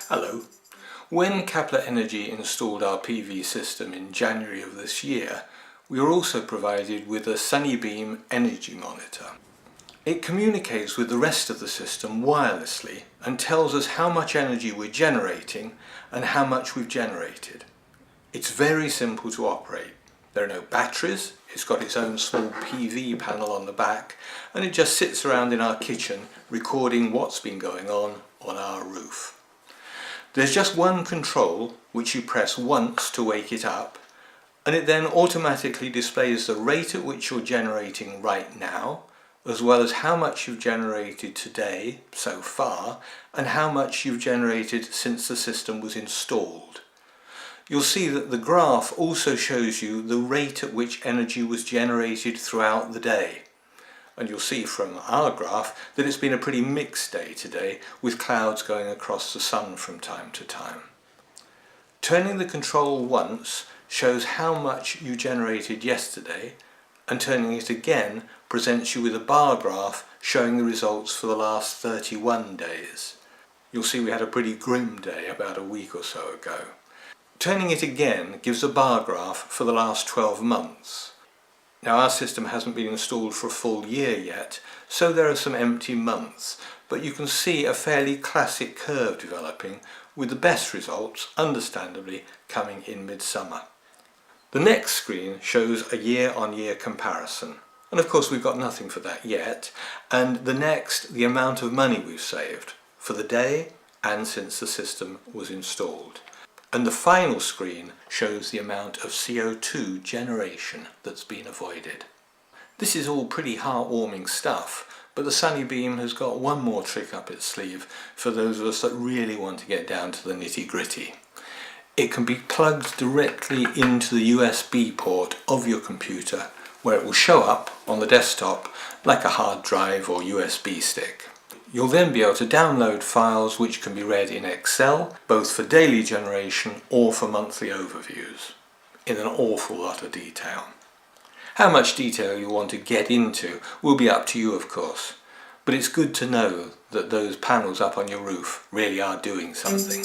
Hello. When Caplor Energy installed our PV system in January of this year, we were also provided with a Sunnybeam energy monitor. It communicates with the rest of the system wirelessly and tells us how much energy we're generating and how much we've generated. It's very simple to operate. There are no batteries, it's got its own small PV panel on the back, and it just sits around in our kitchen recording what's been going on our roof. There's just one control which you press once to wake it up, and it then automatically displays the rate at which you're generating right now, as well as how much you've generated today so far and how much you've generated since the system was installed. You'll see that the graph also shows you the rate at which energy was generated throughout the day. And you'll see from our graph that it's been a pretty mixed day today, with clouds going across the sun from time to time. Turning the control once shows how much you generated yesterday, and turning it again presents you with a bar graph showing the results for the last 31 days. You'll see we had a pretty grim day about a week or so ago. Turning it again gives a bar graph for the last 12 months. Now, our system hasn't been installed for a full year yet, so there are some empty months, but you can see a fairly classic curve developing, with the best results, understandably, coming in midsummer. The next screen shows a year-on-year comparison, and of course we've got nothing for that yet, and the next, the amount of money we've saved, for the day and since the system was installed. And the final screen shows the amount of CO2 generation that's been avoided. This is all pretty heartwarming stuff, but the Sunnybeam has got one more trick up its sleeve for those of us that really want to get down to the nitty-gritty. It can be plugged directly into the USB port of your computer, where it will show up on the desktop like a hard drive or USB stick. You'll then be able to download files which can be read in Excel, both for daily generation or for monthly overviews, in an awful lot of detail. How much detail you want to get into will be up to you, of course, but it's good to know that those panels up on your roof really are doing something.